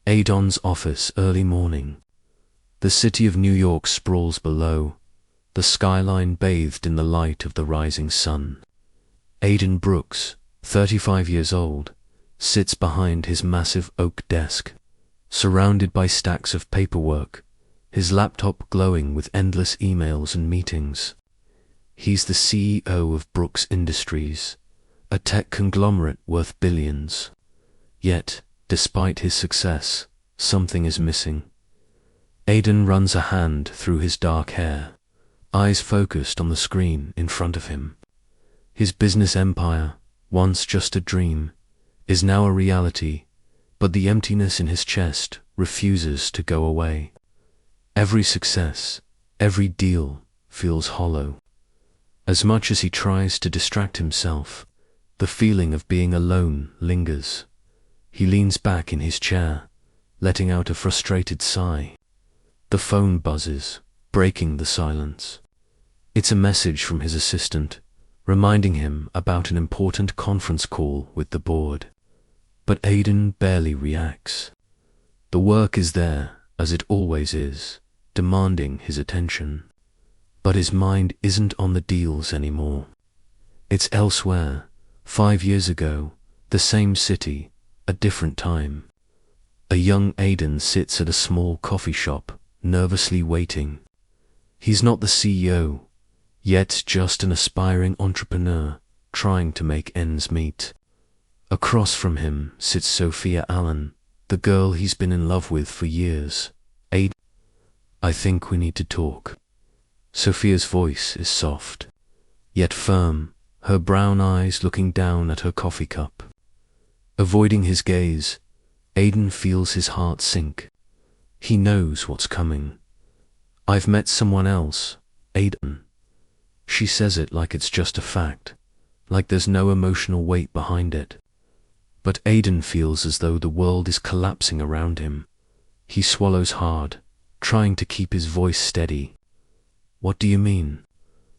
Adon's office, early morning. The city of New York sprawls below, the skyline bathed in the light of the rising sun. Adon Brooks, 35 years old, sits behind his massive oak desk, surrounded by stacks of paperwork, his laptop glowing with endless emails and meetings. He's the CEO of Brooks Industries, a tech conglomerate worth billions. Yet, despite his success, something is missing. Adon runs a hand through his dark hair, eyes focused on the screen in front of him. His business empire, once just a dream, is now a reality, but the emptiness in his chest refuses to go away. Every success, every deal feels hollow. As much as he tries to distract himself, the feeling of being alone lingers. He leans back in his chair, letting out a frustrated sigh. The phone buzzes, breaking the silence. It's a message from his assistant, reminding him about an important conference call with the board. But Adon barely reacts. The work is there, as it always is, demanding his attention. But his mind isn't on the deals anymore. It's elsewhere, 5 years ago, the same city, a different time. A young Adon sits at a small coffee shop, nervously waiting. He's not the CEO, yet just an aspiring entrepreneur trying to make ends meet. Across from him sits Sophia Allen, the girl he's been in love with for years. Adon, I think we need to talk. Sophia's voice is soft, yet firm, her brown eyes looking down at her coffee cup. Avoiding his gaze, Adon feels his heart sink. He knows what's coming. I've met someone else, Adon. She says it like it's just a fact, like there's no emotional weight behind it. But Adon feels as though the world is collapsing around him. He swallows hard, trying to keep his voice steady. What do you mean?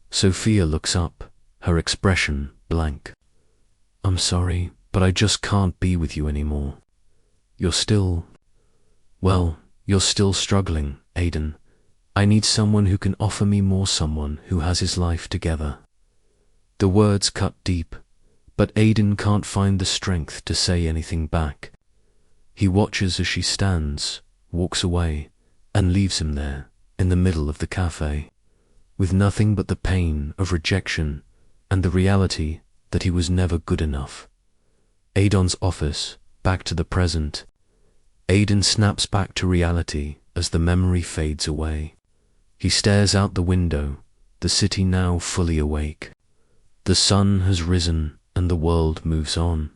Sophia looks up, her expression blank. I'm sorry, but I just can't be with you anymore. You're still struggling, Adon. I need someone who can offer me more, someone who has his life together. The words cut deep, but Adon can't find the strength to say anything back. He watches as she stands, walks away, and leaves him there, in the middle of the cafe, with nothing but the pain of rejection and the reality that he was never good enough. Adon's office, back to the present. Adon snaps back to reality as the memory fades away. He stares out the window, the city now fully awake. The sun has risen and the world moves on.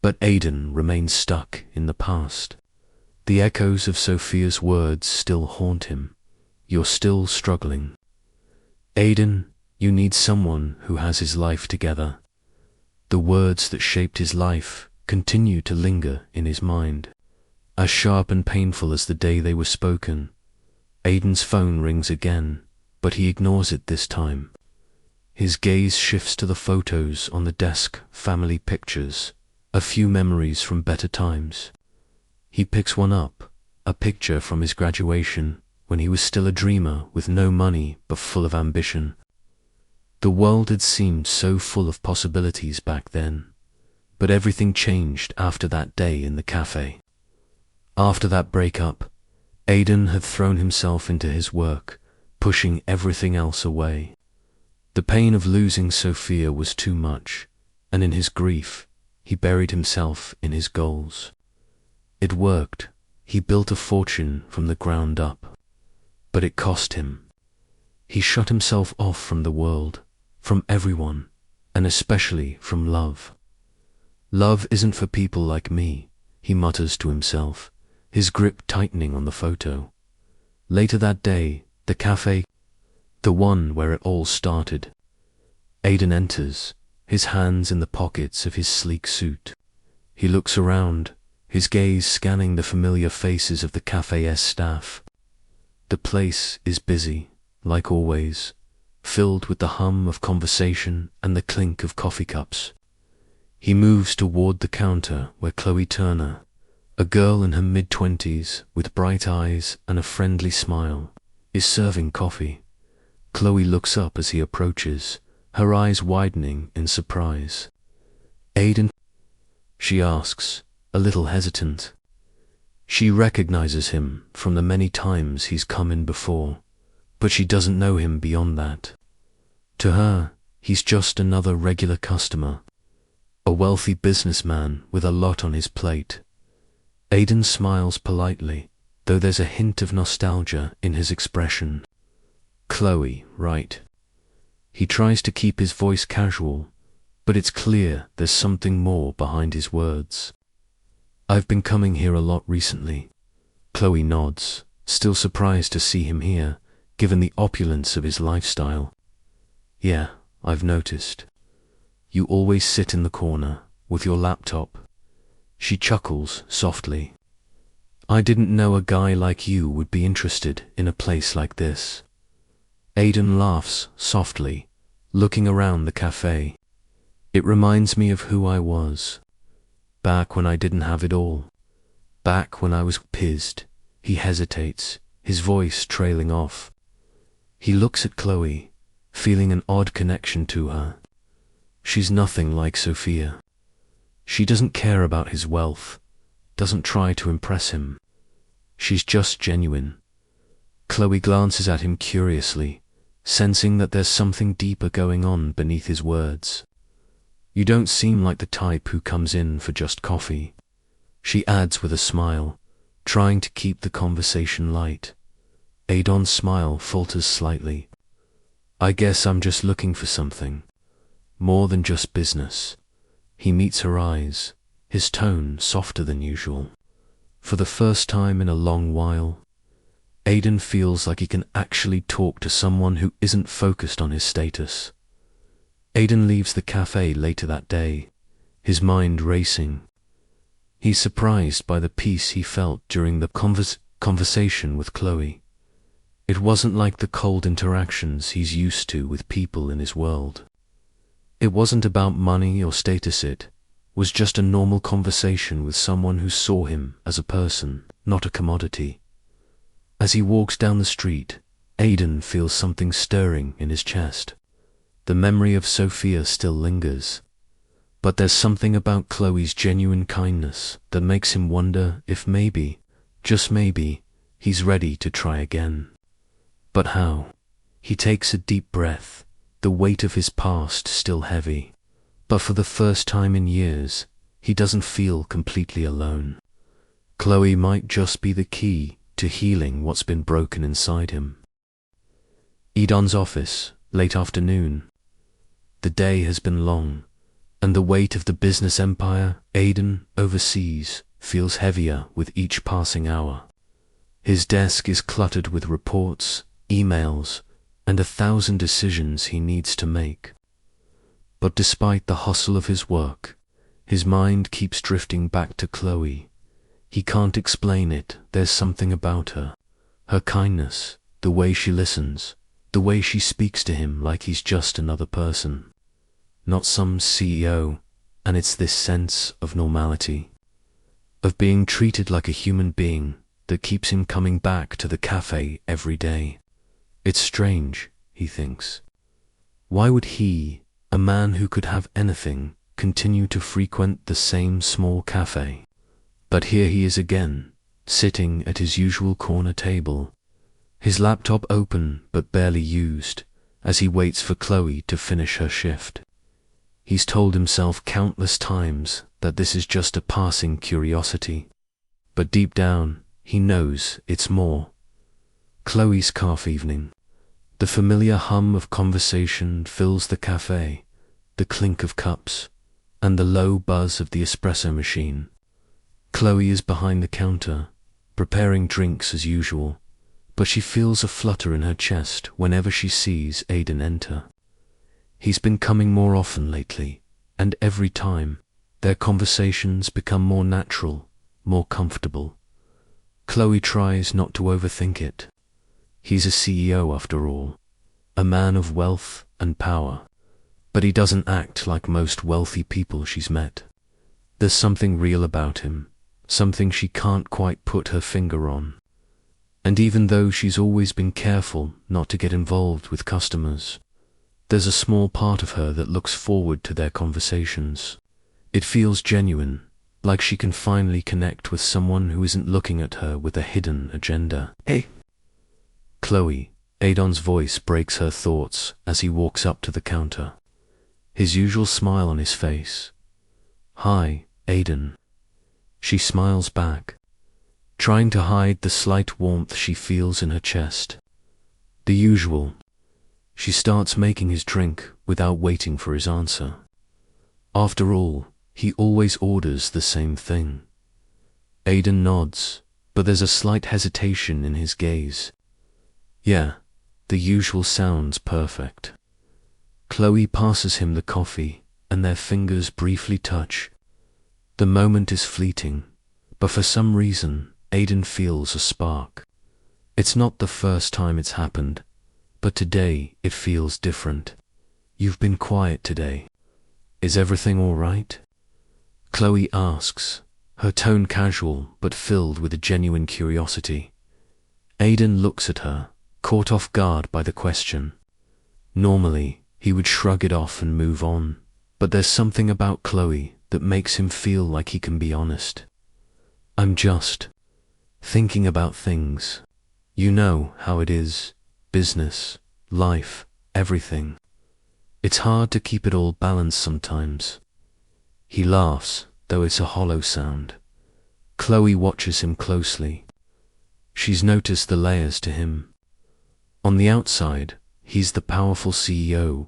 But Adon remains stuck in the past. The echoes of Sophia's words still haunt him. You're still struggling. Adon, you need someone who has his life together. The words that shaped his life continue to linger in his mind, as sharp and painful as the day they were spoken. Adon's phone rings again, but he ignores it this time. His gaze shifts to the photos on the desk, family pictures, a few memories from better times. He picks one up, a picture from his graduation, when he was still a dreamer with no money but full of ambition. The world had seemed so full of possibilities back then, but everything changed after that day in the cafe. After that breakup, Adon had thrown himself into his work, pushing everything else away. The pain of losing Sophia was too much, and in his grief, he buried himself in his goals. It worked. He built a fortune from the ground up. But it cost him. He shut himself off from the world, from everyone, and especially from love. Love isn't for people like me, he mutters to himself, his grip tightening on the photo. Later that day, the cafe, the one where it all started. Adon enters, his hands in the pockets of his sleek suit. He looks around, his gaze scanning the familiar faces of the cafe's staff. The place is busy, like always, filled with the hum of conversation and the clink of coffee cups. He moves toward the counter where Chloe Turner, A girl in her mid-20s, with bright eyes and a friendly smile, is serving coffee. Chloe looks up as he approaches, her eyes widening in surprise. "Aiden?" she asks, a little hesitant. She recognizes him from the many times he's come in before, but she doesn't know him beyond that. To her, he's just another regular customer, a wealthy businessman with a lot on his plate. Aiden smiles politely, though there's a hint of nostalgia in his expression. Chloe, right. He tries to keep his voice casual, but it's clear there's something more behind his words. "I've been coming here a lot recently." Chloe nods, still surprised to see him here, given the opulence of his lifestyle. "Yeah, I've noticed. You always sit in the corner, with your laptop." She chuckles softly. "I didn't know a guy like you would be interested in a place like this." Aiden laughs softly, looking around the cafe. "It reminds me of who I was. Back when I didn't have it all. Back when I was pissed." He hesitates, his voice trailing off. He looks at Chloe, feeling an odd connection to her. She's nothing like Sophia. She doesn't care about his wealth, doesn't try to impress him. She's just genuine. Chloe glances at him curiously, sensing that there's something deeper going on beneath his words. "You don't seem like the type who comes in for just coffee," she adds with a smile, trying to keep the conversation light. Aiden's smile falters slightly. "I guess I'm just looking for something more than just business." He meets her eyes, his tone softer than usual. For the first time in a long while, Aiden feels like he can actually talk to someone who isn't focused on his status. Aiden leaves the cafe later that day, his mind racing. He's surprised by the peace he felt during the conversation with Chloe. It wasn't like the cold interactions he's used to with people in his world. It wasn't about money or status, it was just a normal conversation with someone who saw him as a person, not a commodity. As he walks down the street, Aiden feels something stirring in his chest. The memory of Sophia still lingers, but there's something about Chloe's genuine kindness that makes him wonder if maybe, just maybe, he's ready to try again. But how? He takes a deep breath, the weight of his past still heavy, but for the first time in years, he doesn't feel completely alone. Chloe might just be the key to healing what's been broken inside him. Aiden's office, late afternoon. The day has been long, and the weight of the business empire Aiden oversees feels heavier with each passing hour. His desk is cluttered with reports, emails, and 1,000 decisions he needs to make. But despite the hustle of his work, his mind keeps drifting back to Chloe. He can't explain it, there's something about her. Her kindness, the way she listens, the way she speaks to him like he's just another person, not some CEO, and it's this sense of normality, of being treated like a human being, that keeps him coming back to the cafe every day. It's strange, he thinks. Why would he, a man who could have anything, continue to frequent the same small cafe? But here he is again, sitting at his usual corner table, his laptop open but barely used, as he waits for Chloe to finish her shift. He's told himself countless times that this is just a passing curiosity, but deep down, he knows it's more. Chloe's calf evening. The familiar hum of conversation fills the cafe, the clink of cups, and the low buzz of the espresso machine. Chloe is behind the counter, preparing drinks as usual, but she feels a flutter in her chest whenever she sees Aiden enter. He's been coming more often lately, and every time, their conversations become more natural, more comfortable. Chloe tries not to overthink it. He's a CEO after all, a man of wealth and power, but he doesn't act like most wealthy people she's met. There's something real about him, something she can't quite put her finger on. And even though she's always been careful not to get involved with customers, there's a small part of her that looks forward to their conversations. It feels genuine, like she can finally connect with someone who isn't looking at her with a hidden agenda. Hey, Chloe. Adon's voice breaks her thoughts as he walks up to the counter, his usual smile on his face. Hi, Adon. She smiles back, trying to hide the slight warmth she feels in her chest. The usual. She starts making his drink without waiting for his answer. After all, he always orders the same thing. Adon nods, but there's a slight hesitation in his gaze. Yeah, the usual sounds perfect. Chloe passes him the coffee, and their fingers briefly touch. The moment is fleeting, but for some reason, Adon feels a spark. It's not the first time it's happened, but today it feels different. You've been quiet today. Is everything all right? Chloe asks, her tone casual but filled with a genuine curiosity. Adon looks at her, caught off guard by the question. Normally, he would shrug it off and move on, but there's something about Chloe that makes him feel like he can be honest. I'm just thinking about things. You know how it is. Business, life, everything. It's hard to keep it all balanced sometimes. He laughs, though it's a hollow sound. Chloe watches him closely. She's noticed the layers to him. On the outside, he's the powerful CEO,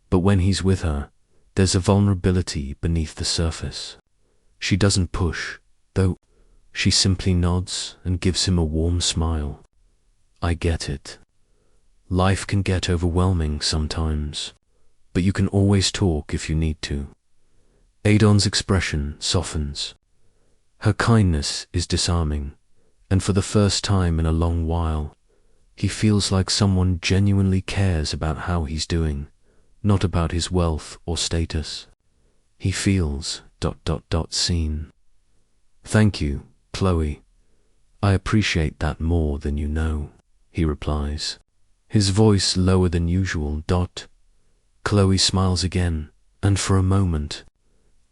but when he's with her, there's a vulnerability beneath the surface. She doesn't push, though. She simply nods and gives him a warm smile. I get it. Life can get overwhelming sometimes, but you can always talk if you need to. Adon's expression softens. Her kindness is disarming, and for the first time in a long while, he feels like someone genuinely cares about how he's doing, not about his wealth or status. He feels ... seen. Thank you, Chloe. I appreciate that more than you know, he replies, his voice lower than usual. Chloe smiles again, and for a moment,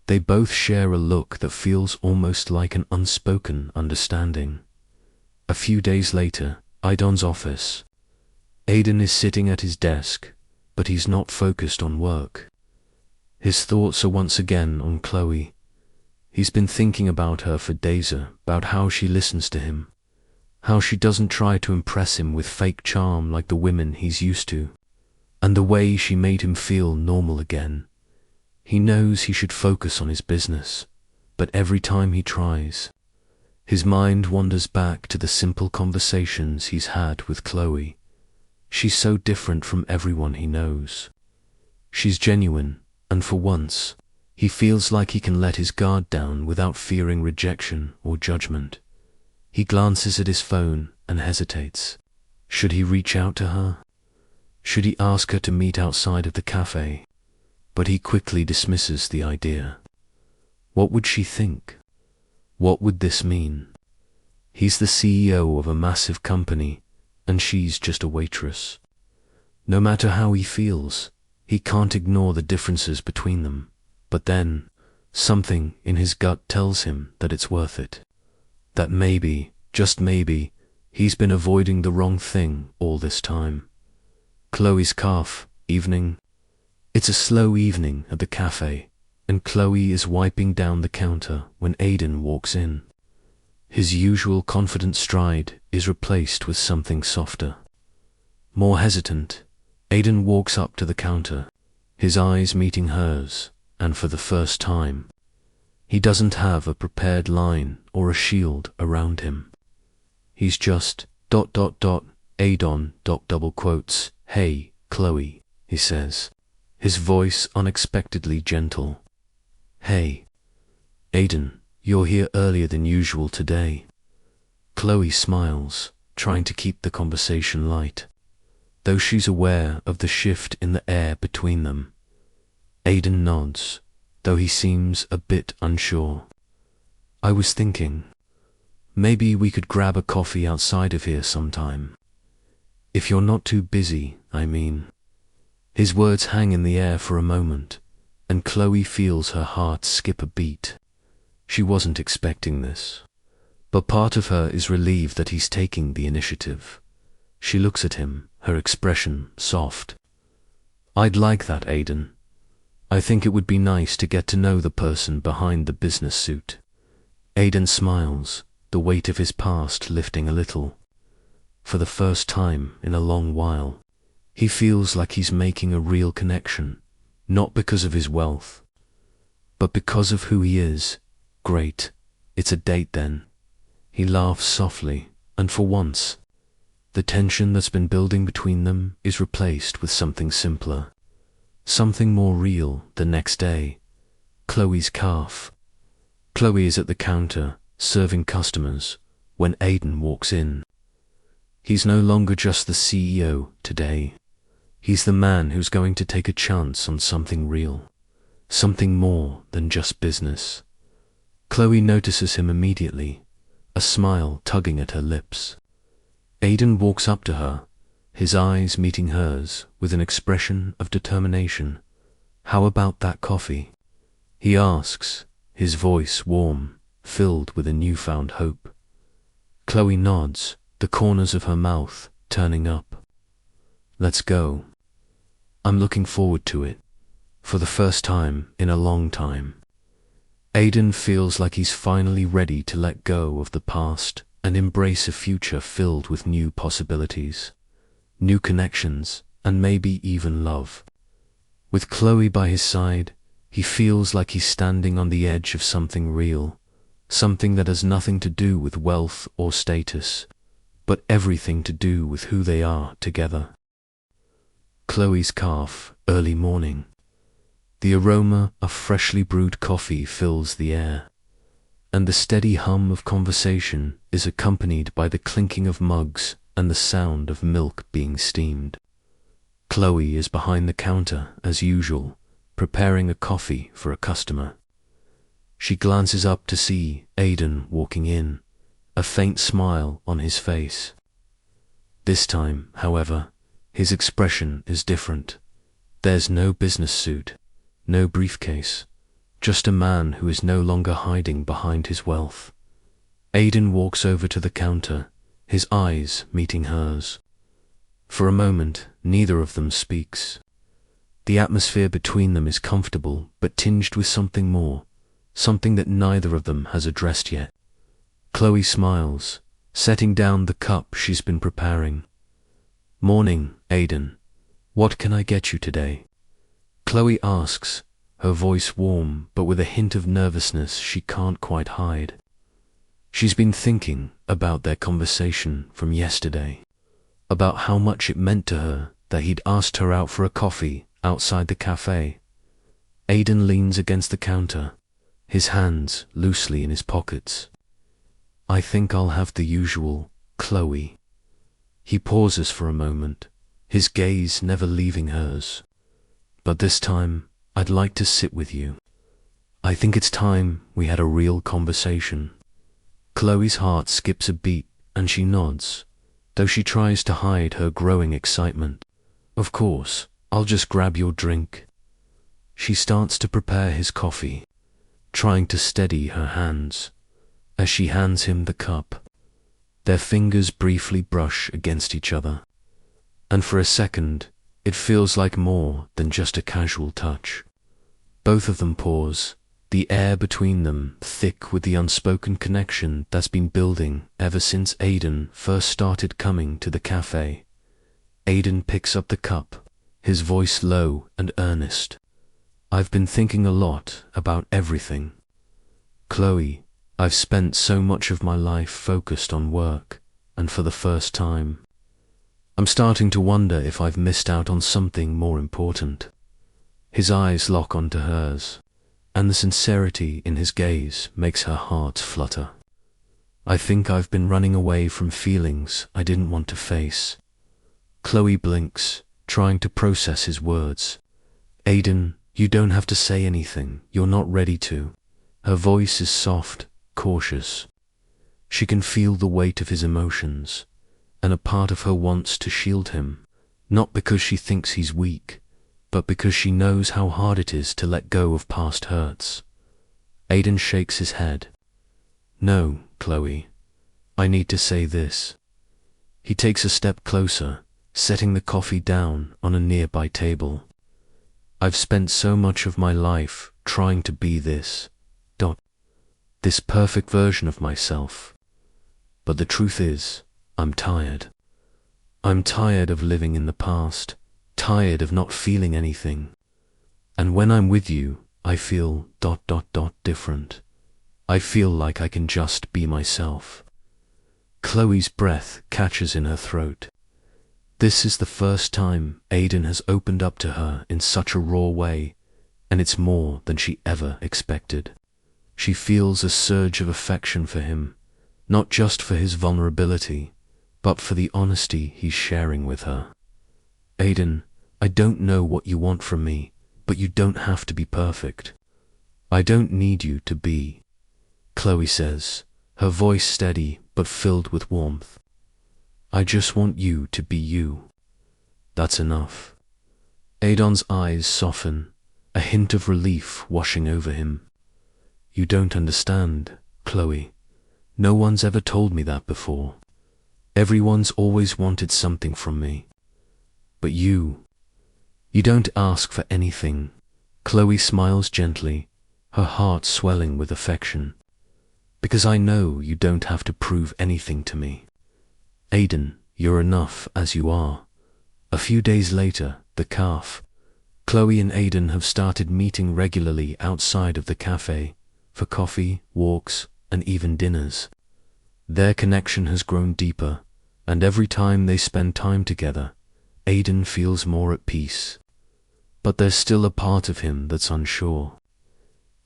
they both share a look that feels almost like an unspoken understanding. A few days later, Adon's office. Adon is sitting at his desk, but he's not focused on work. His thoughts are once again on Chloe. He's been thinking about her for days, about how she listens to him, how she doesn't try to impress him with fake charm like the women he's used to, and the way she made him feel normal again. He knows he should focus on his business, but every time he tries, his mind wanders back to the simple conversations he's had with Chloe. She's so different from everyone he knows. She's genuine, and for once, he feels like he can let his guard down without fearing rejection or judgment. He glances at his phone and hesitates. Should he reach out to her? Should he ask her to meet outside of the cafe? But he quickly dismisses the idea. What would she think? What would this mean? He's the CEO of a massive company, and she's just a waitress. No matter how he feels, he can't ignore the differences between them. But then, something in his gut tells him that it's worth it. That maybe, just maybe, he's been avoiding the wrong thing all this time. Chloe's calf, evening. It's a slow evening at the cafe, and Chloe is wiping down the counter when Adon walks in. His usual confident stride is replaced with something softer. More hesitant, Adon walks up to the counter, his eyes meeting hers, and for the first time, he doesn't have a prepared line or a shield around him. He's just ... Adon ... Hey, Chloe, he says, his voice unexpectedly gentle. Hey, Adon, you're here earlier than usual today. Chloe smiles, trying to keep the conversation light, though she's aware of the shift in the air between them. Adon nods, though he seems a bit unsure. I was thinking, maybe we could grab a coffee outside of here sometime. If you're not too busy, I mean. His words hang in the air for a moment, and Chloe feels her heart skip a beat. She wasn't expecting this, but part of her is relieved that he's taking the initiative. She looks at him, her expression soft. I'd like that, Aiden. I think it would be nice to get to know the person behind the business suit. Aiden smiles, the weight of his past lifting a little. For the first time in a long while, he feels like he's making a real connection, not because of his wealth, but because of who he is. Great, it's a date then. He laughs softly, and for once, the tension that's been building between them is replaced with something simpler, something more real. The next day, Chloe's calf. Chloe is at the counter, serving customers, when Aiden walks in. He's no longer just the CEO today. He's the man who's going to take a chance on something real, something more than just business. Chloe notices him immediately, a smile tugging at her lips. Aiden walks up to her, his eyes meeting hers with an expression of determination. How about that coffee? He asks, his voice warm, filled with a newfound hope. Chloe nods, the corners of her mouth turning up. Let's go. I'm looking forward to it, for the first time in a long time. Aiden feels like he's finally ready to let go of the past and embrace a future filled with new possibilities, new connections, and maybe even love. With Chloe by his side, he feels like he's standing on the edge of something real, something that has nothing to do with wealth or status, but everything to do with who they are together. Chloe's calf, early morning. The aroma of freshly brewed coffee fills the air, and the steady hum of conversation is accompanied by the clinking of mugs and the sound of milk being steamed. Chloe is behind the counter, as usual, preparing a coffee for a customer. She glances up to see Aiden walking in, a faint smile on his face. This time, however, his expression is different. There's no business suit, no briefcase, just a man who is no longer hiding behind his wealth. Aiden walks over to the counter, his eyes meeting hers. For a moment, neither of them speaks. The atmosphere between them is comfortable, but tinged with something more, something that neither of them has addressed yet. Chloe smiles, setting down the cup she's been preparing. Morning, Aiden. What can I get you today? Chloe asks, her voice warm but with a hint of nervousness she can't quite hide. She's been thinking about their conversation from yesterday, about how much it meant to her that he'd asked her out for a coffee outside the cafe. Aiden leans against the counter, his hands loosely in his pockets. I think I'll have the usual, Chloe. He pauses for a moment, his gaze never leaving hers. But this time, I'd like to sit with you. I think it's time we had a real conversation. Chloe's heart skips a beat and she nods, though she tries to hide her growing excitement. Of course, I'll just grab your drink. She starts to prepare his coffee, trying to steady her hands. As she hands him the cup, their fingers briefly brush against each other, and for a second, it feels like more than just a casual touch. Both of them pause, the air between them thick with the unspoken connection that's been building ever since Aiden first started coming to the cafe. Aiden picks up the cup, his voice low and earnest. I've been thinking a lot about everything. Chloe, I've spent so much of my life focused on work, and for the first time, I'm starting to wonder if I've missed out on something more important. His eyes lock onto hers, and the sincerity in his gaze makes her heart flutter. I think I've been running away from feelings I didn't want to face. Chloe blinks, trying to process his words. Aiden, you don't have to say anything, you're not ready to. Her voice is soft, cautious. She can feel the weight of his emotions, and a part of her wants to shield him, not because she thinks he's weak, but because she knows how hard it is to let go of past hurts. Aiden shakes his head. No, Chloe, I need to say this. He takes a step closer, setting the coffee down on a nearby table. I've spent so much of my life trying to be this perfect version of myself. But the truth is, I'm tired. I'm tired of living in the past, tired of not feeling anything. And when I'm with you, I feel different. I feel like I can just be myself. Chloe's breath catches in her throat. This is the first time Aiden has opened up to her in such a raw way, and it's more than she ever expected. She feels a surge of affection for him, not just for his vulnerability, but for the honesty he's sharing with her. Aiden, I don't know what you want from me, but you don't have to be perfect. I don't need you to be, Chloe says, her voice steady but filled with warmth. I just want you to be you. That's enough. Aiden's eyes soften, a hint of relief washing over him. You don't understand, Chloe. No one's ever told me that before. Everyone's always wanted something from me. But you don't ask for anything. Chloe smiles gently, her heart swelling with affection. Because I know you don't have to prove anything to me. Aiden, you're enough as you are. A few days later, the cafe. Chloe and Aiden have started meeting regularly outside of the cafe, for coffee, walks, and even dinners. Their connection has grown deeper, and every time they spend time together, Aiden feels more at peace. But there's still a part of him that's unsure.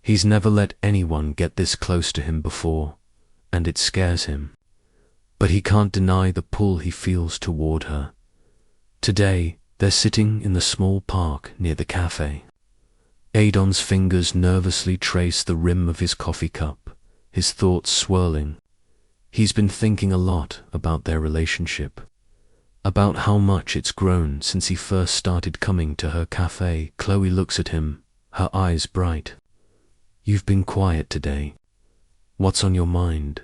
He's never let anyone get this close to him before, and it scares him. But he can't deny the pull he feels toward her. Today, they're sitting in the small park near the cafe. Aiden's fingers nervously trace the rim of his coffee cup, his thoughts swirling. He's been thinking a lot about their relationship, about how much it's grown since he first started coming to her cafe. Chloe looks at him, her eyes bright. You've been quiet today. What's on your mind?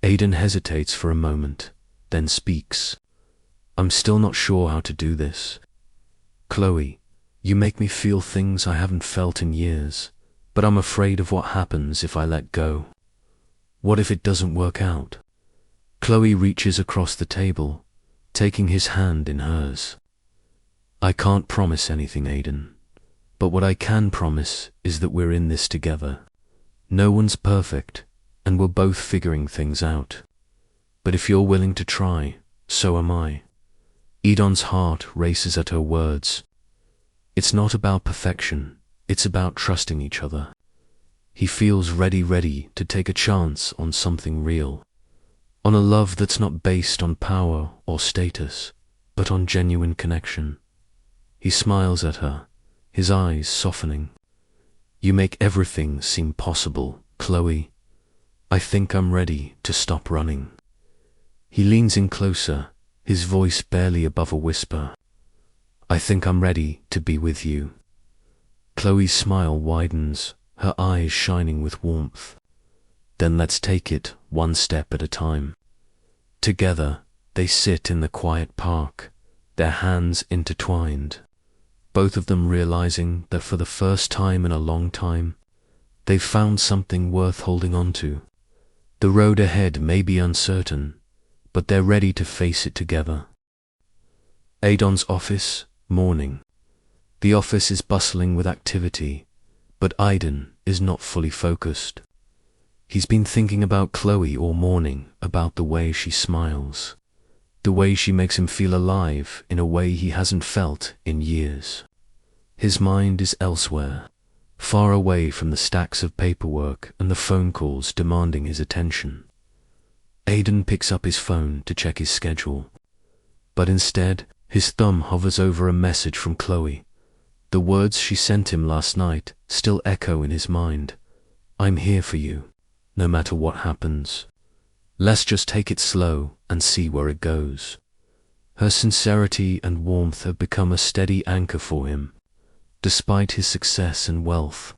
Aiden hesitates for a moment, then speaks. I'm still not sure how to do this. Chloe, you make me feel things I haven't felt in years, but I'm afraid of what happens if I let go. What if it doesn't work out? Chloe reaches across the table, taking his hand in hers. I can't promise anything, Aiden, but what I can promise is that we're in this together. No one's perfect, and we're both figuring things out. But if you're willing to try, so am I. Aiden's heart races at her words. It's not about perfection, it's about trusting each other. He feels ready to take a chance on something real, on a love that's not based on power or status, but on genuine connection. He smiles at her, his eyes softening. You make everything seem possible, Chloe. I think I'm ready to stop running. He leans in closer, his voice barely above a whisper. I think I'm ready to be with you. Chloe's smile widens, her eyes shining with warmth. Then let's take it one step at a time. Together, they sit in the quiet park, their hands intertwined, both of them realizing that for the first time in a long time, they've found something worth holding on to. The road ahead may be uncertain, but they're ready to face it together. Aiden's office, morning. The office is bustling with activity, but Aiden is not fully focused. He's been thinking about Chloe all morning, about the way she smiles, the way she makes him feel alive in a way he hasn't felt in years. His mind is elsewhere, far away from the stacks of paperwork and the phone calls demanding his attention. Aiden picks up his phone to check his schedule, but instead, his thumb hovers over a message from Chloe. The words she sent him last night still echo in his mind. I'm here for you. no matter what happens. Let's just take it slow and see where it goes. Her sincerity and warmth have become a steady anchor for him, despite his success and wealth.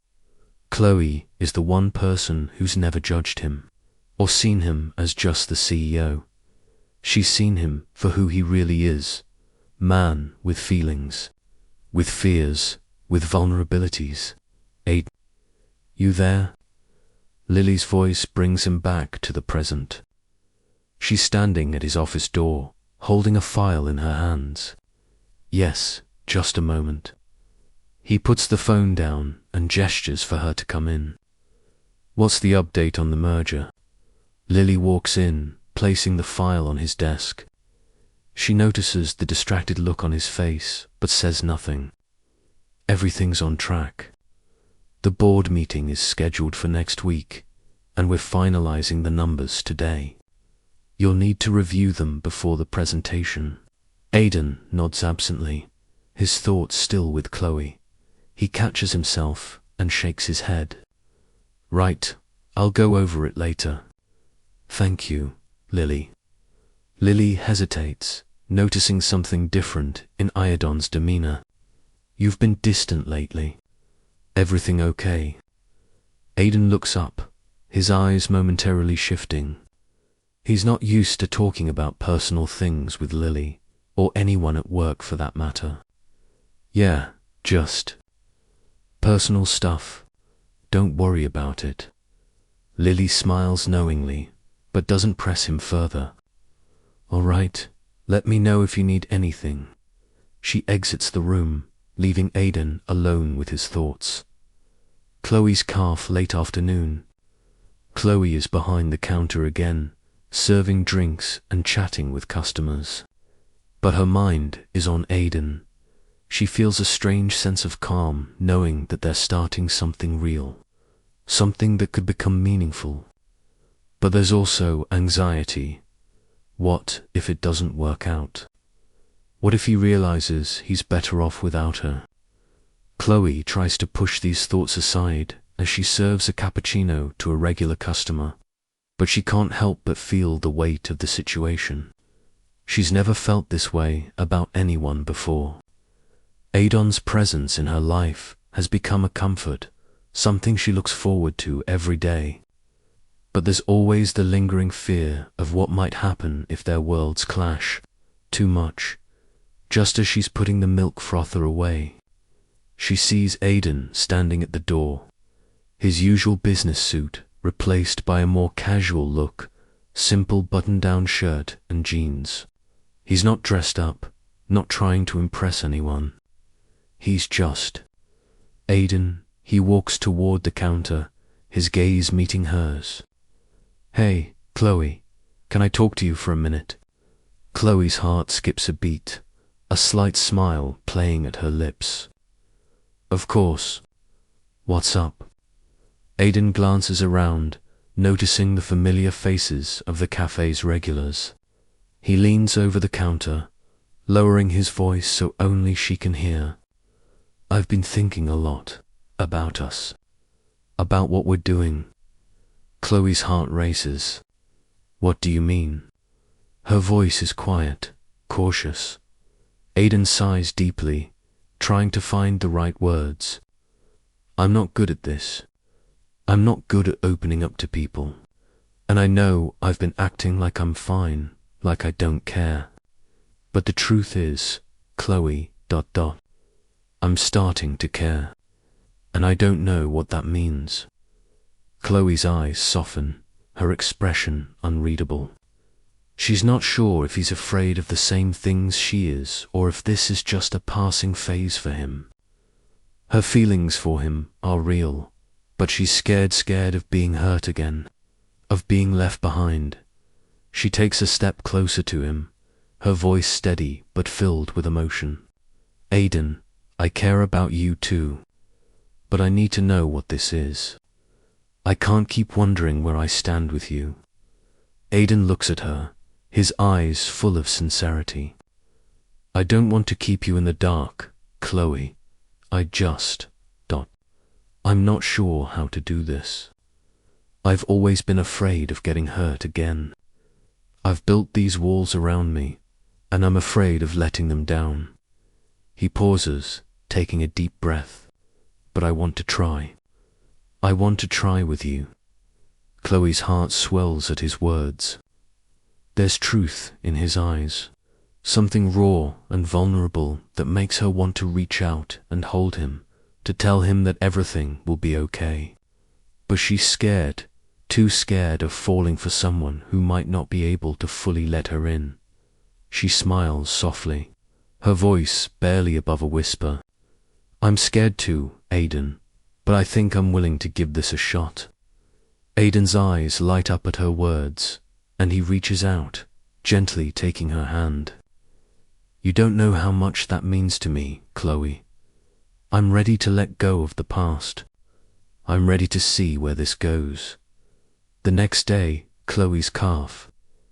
Chloe is the one person who's never judged him, or seen him as just the CEO. She's seen him for who he really is, man with feelings, with fears, with vulnerabilities. Aiden, you there? Lily's voice brings him back to the present. She's standing at his office door, holding a file in her hands. Yes, just a moment. He puts the phone down and gestures for her to come in. What's the update on the merger? Lily walks in, placing the file on his desk. She notices the distracted look on his face, but says nothing. Everything's on track. The board meeting is scheduled for next week, and we're finalizing the numbers today. You'll need to review them before the presentation. Aiden nods absently, his thoughts still with Chloe. He catches himself and shakes his head. Right, I'll go over it later. Thank you, Lily. Lily hesitates, noticing something different in Iadon's demeanor. You've been distant lately. Everything okay? Aiden looks up, his eyes momentarily shifting. He's not used to talking about personal things with Lily, or anyone at work for that matter. Yeah, just personal stuff. Don't worry about it. Lily smiles knowingly, but doesn't press him further. All right, let me know if you need anything. She exits the room, leaving Aiden alone with his thoughts. Chloe's calf late afternoon. Chloe is behind the counter again, serving drinks and chatting with customers. But her mind is on Aiden. She feels a strange sense of calm knowing that they're starting something real, something that could become meaningful. But there's also anxiety. What if it doesn't work out? What if he realizes he's better off without her? Chloe tries to push these thoughts aside as she serves a cappuccino to a regular customer, but she can't help but feel the weight of the situation. She's never felt this way about anyone before. Aidon's presence in her life has become a comfort, something she looks forward to every day. But there's always the lingering fear of what might happen if their worlds clash too much. Just as she's putting the milk frother away, she sees Aiden standing at the door, his usual business suit replaced by a more casual look, simple button-down shirt and jeans. He's not dressed up, not trying to impress anyone. He's just Aiden. He walks toward the counter, his gaze meeting hers. Hey, Chloe, can I talk to you for a minute? Chloe's heart skips a beat, a slight smile playing at her lips. Of course. What's up? Aiden glances around, noticing the familiar faces of the cafe's regulars. He leans over the counter, lowering his voice so only she can hear. I've been thinking a lot about us, about what we're doing. Chloe's heart races. What do you mean? Her voice is quiet, cautious. Aiden sighs deeply, trying to find the right words. I'm not good at this. I'm not good at opening up to people. And I know I've been acting like I'm fine, like I don't care. But the truth is, Chloe, I'm starting to care. And I don't know what that means. Chloe's eyes soften, her expression unreadable. She's not sure if he's afraid of the same things she is, or if this is just a passing phase for him. Her feelings for him are real, but she's scared of being hurt again, of being left behind. She takes a step closer to him, her voice steady but filled with emotion. Aiden, I care about you too, but I need to know what this is. I can't keep wondering where I stand with you. Aiden looks at her, his eyes full of sincerity. I don't want to keep you in the dark, Chloe. I'm not sure how to do this. I've always been afraid of getting hurt again. I've built these walls around me, and I'm afraid of letting them down. He pauses, taking a deep breath. But I want to try. I want to try with you. Chloe's heart swells at his words. There's truth in his eyes, something raw and vulnerable that makes her want to reach out and hold him, to tell him that everything will be okay. But she's scared, too scared of falling for someone who might not be able to fully let her in. She smiles softly, her voice barely above a whisper. I'm scared too, Aiden, but I think I'm willing to give this a shot. Aiden's eyes light up at her words, and he reaches out, gently taking her hand. You don't know how much that means to me, Chloe. I'm ready to let go of the past. I'm ready to see where this goes. The next day, Chloe's calf.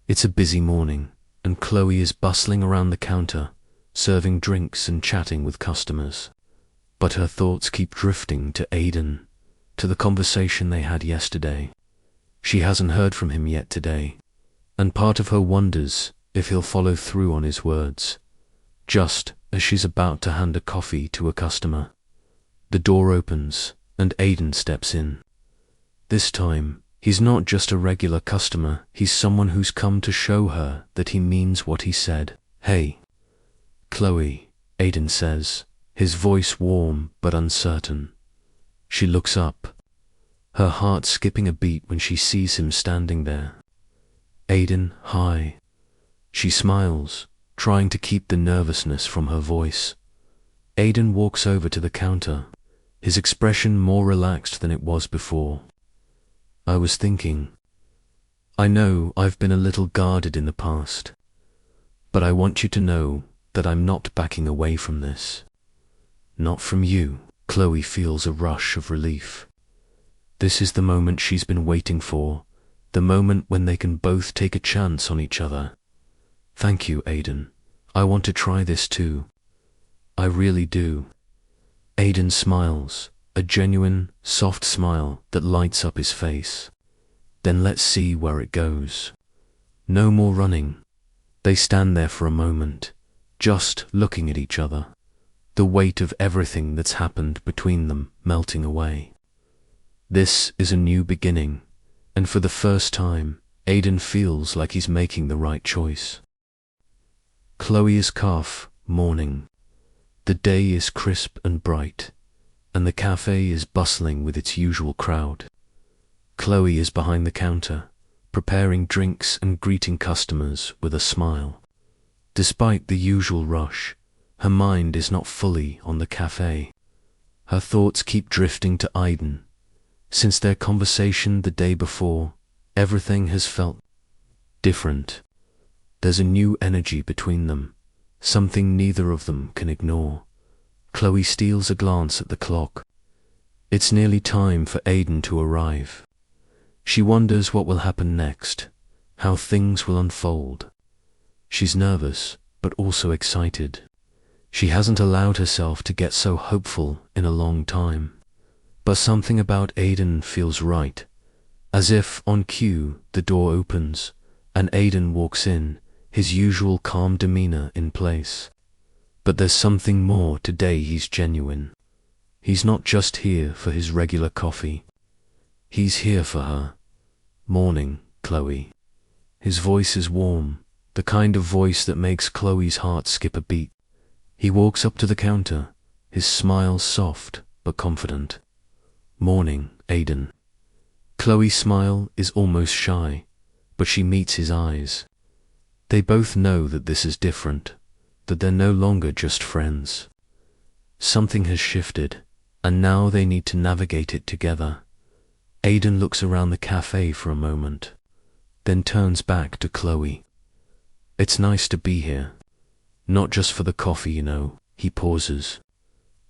It's a busy morning, and Chloe is bustling around the counter, serving drinks and chatting with customers. But her thoughts keep drifting to Aiden, to the conversation they had yesterday. She hasn't heard from him yet today, and part of her wonders if he'll follow through on his words. Just as she's about to hand a coffee to a customer, the door opens and Aiden steps in. This time, he's not just a regular customer, he's someone who's come to show her that he means what he said. Hey, Chloe, Aiden says, his voice warm but uncertain. She looks up, her heart skipping a beat when she sees him standing there. Aiden, hi. She smiles, trying to keep the nervousness from her voice. Aiden walks over to the counter, his expression more relaxed than it was before. I was thinking, I know I've been a little guarded in the past, but I want you to know that I'm not backing away from this. Not from you. Chloe feels a rush of relief. This is the moment she's been waiting for, the moment when they can both take a chance on each other. Thank you, Aiden. I want to try this too. I really do. Aiden smiles, a genuine, soft smile that lights up his face. Then let's see where it goes. No more running. They stand there for a moment, just looking at each other, the weight of everything that's happened between them melting away. This is a new beginning, and for the first time, Aiden feels like he's making the right choice. Chloe is calf, morning. The day is crisp and bright, and the cafe is bustling with its usual crowd. Chloe is behind the counter, preparing drinks and greeting customers with a smile. Despite the usual rush, her mind is not fully on the cafe. Her thoughts keep drifting to Aiden. Since their conversation the day before, everything has felt different. There's a new energy between them, something neither of them can ignore. Chloe steals a glance at the clock. It's nearly time for Aiden to arrive. She wonders what will happen next, how things will unfold. She's nervous, but also excited. She hasn't allowed herself to get so hopeful in a long time. But something about Aiden feels right. As if on cue, the door opens, and Aiden walks in, his usual calm demeanor in place. But there's something more today. He's genuine. He's not just here for his regular coffee. He's here for her. Morning, Chloe. His voice is warm, the kind of voice that makes Chloe's heart skip a beat. He walks up to the counter, his smile soft but confident. Morning, Aiden. Chloe's smile is almost shy, but she meets his eyes. They both know that this is different, that they're no longer just friends. Something has shifted, and now they need to navigate it together. Aiden looks around the cafe for a moment, then turns back to Chloe. It's nice to be here. Not just for the coffee, you know. He pauses,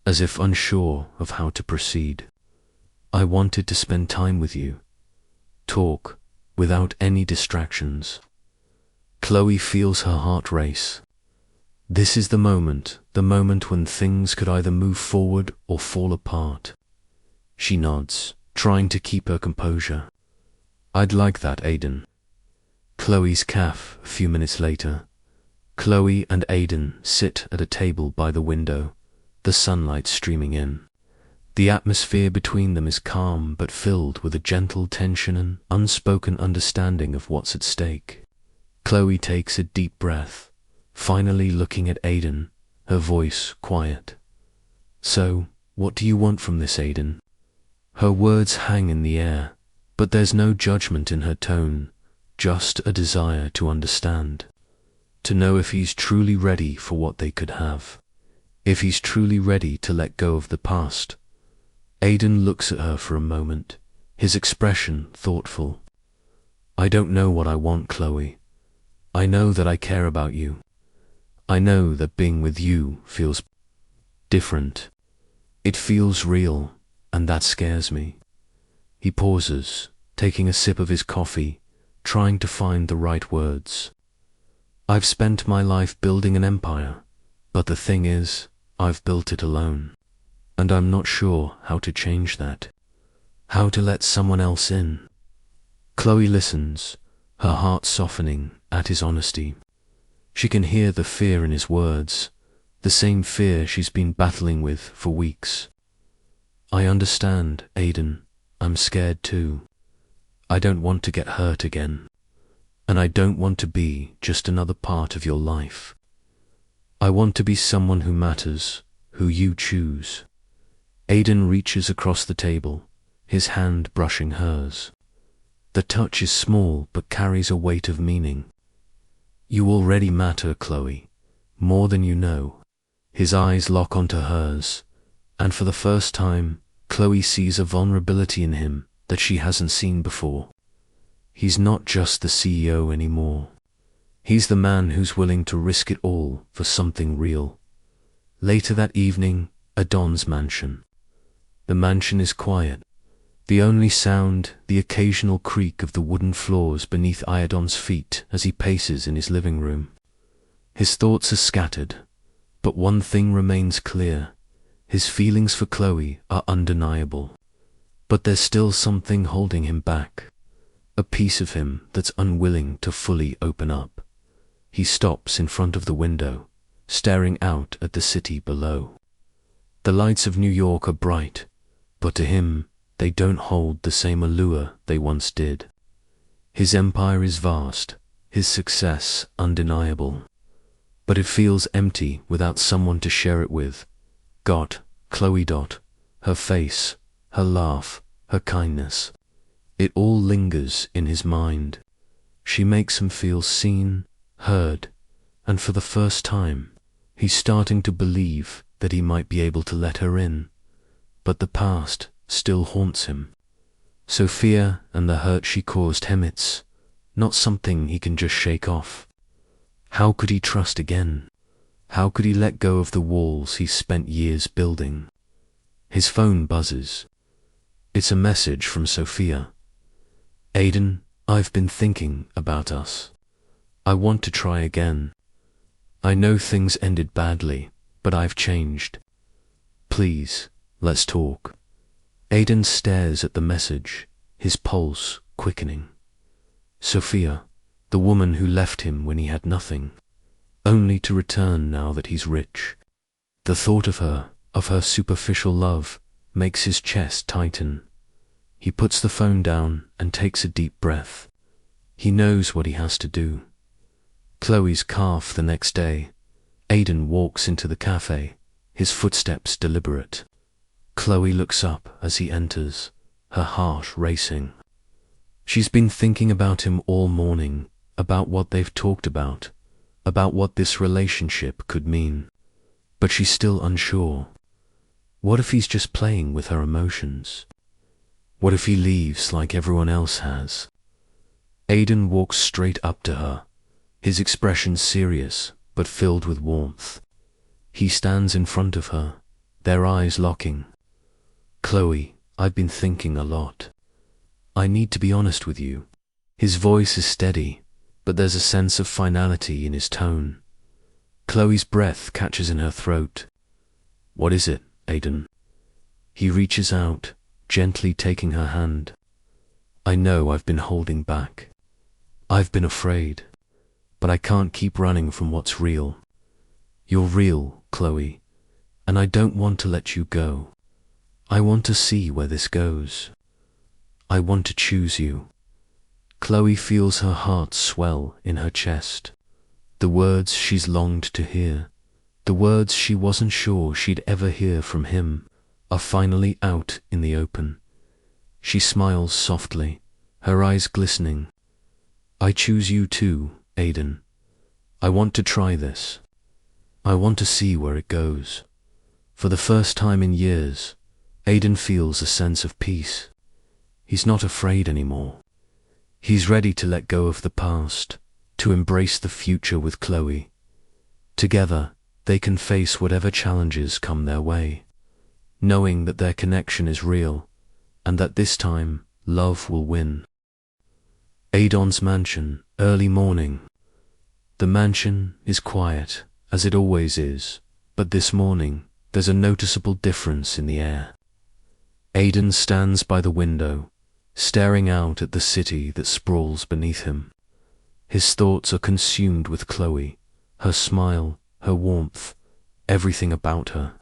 as if unsure of how to proceed. I wanted to spend time with you. Talk, without any distractions. Chloe feels her heart race. This is the moment when things could either move forward or fall apart. She nods, trying to keep her composure. I'd like that, Aidan. Chloe's cafe a few minutes later. Chloe and Aidan sit at a table by the window, the sunlight streaming in. The atmosphere between them is calm but filled with a gentle tension and unspoken understanding of what's at stake. Chloe takes a deep breath, finally looking at Aidan, her voice quiet. So, what do you want from this, Aidan? Her words hang in the air, but there's no judgment in her tone, just a desire to understand. To know if he's truly ready for what they could have. If he's truly ready to let go of the past. Aidan looks at her for a moment, his expression thoughtful. I don't know what I want, Chloe. I know that I care about you. I know that being with you feels different. It feels real, and that scares me. He pauses, taking a sip of his coffee, trying to find the right words. I've spent my life building an empire, but the thing is, I've built it alone. And I'm not sure how to change that. How to let someone else in. Chloe listens, her heart softening at his honesty. She can hear the fear in his words, the same fear she's been battling with for weeks. I understand, Aidan. I'm scared too. I don't want to get hurt again. And I don't want to be just another part of your life. I want to be someone who matters, who you choose. Aidan reaches across the table, his hand brushing hers. The touch is small but carries a weight of meaning. You already matter, Chloe, more than you know. His eyes lock onto hers, and for the first time, Chloe sees a vulnerability in him that she hasn't seen before. He's not just the CEO anymore. He's the man who's willing to risk it all for something real. Later that evening, at Don's mansion. The mansion is quiet. The only sound, the occasional creak of the wooden floors beneath Iadon's feet as he paces in his living room. His thoughts are scattered, but one thing remains clear. His feelings for Chloe are undeniable. But there's still something holding him back. A piece of him that's unwilling to fully open up. He stops in front of the window, staring out at the city below. The lights of New York are bright, but to him, they don't hold the same allure they once did. His empire is vast, his success undeniable. But it feels empty without someone to share it with. Chloe. Her face, her laugh, her kindness. It all lingers in his mind. She makes him feel seen, heard, and for the first time, he's starting to believe that he might be able to let her in. But the past still haunts him. Sophia and the hurt she caused him, it's not something he can just shake off. How could he trust again? How could he let go of the walls he spent years building? His phone buzzes. It's a message from Sophia. Aidan, I've been thinking about us. I want to try again. I know things ended badly, but I've changed. Please, let's talk. Aidan stares at the message, his pulse quickening. Sophia, the woman who left him when he had nothing, only to return now that he's rich. The thought of her superficial love, makes his chest tighten. He puts the phone down and takes a deep breath. He knows what he has to do. Chloe's calf the next day. Aidan walks into the cafe, his footsteps deliberate. Chloe looks up as he enters, her heart racing. She's been thinking about him all morning, about what they've talked about what this relationship could mean. But she's still unsure. What if he's just playing with her emotions? What if he leaves like everyone else has? Aidan walks straight up to her, his expression serious but filled with warmth. He stands in front of her, their eyes locking. Chloe, I've been thinking a lot. I need to be honest with you. His voice is steady, but there's a sense of finality in his tone. Chloe's breath catches in her throat. What is it, Aidan? He reaches out, gently taking her hand. I know I've been holding back. I've been afraid. But I can't keep running from what's real. You're real, Chloe, and I don't want to let you go. I want to see where this goes. I want to choose you. Chloe feels her heart swell in her chest. The words she's longed to hear, the words she wasn't sure she'd ever hear from him, are finally out in the open. She smiles softly, her eyes glistening. I choose you too, Aiden. I want to try this. I want to see where it goes. For the first time in years, Aiden feels a sense of peace. He's not afraid anymore. He's ready to let go of the past, to embrace the future with Chloe. Together, they can face whatever challenges come their way, knowing that their connection is real, and that this time, love will win. Aiden's mansion, early morning. The mansion is quiet, as it always is, but this morning, there's a noticeable difference in the air. Aiden stands by the window, staring out at the city that sprawls beneath him. His thoughts are consumed with Chloe, her smile, her warmth, everything about her.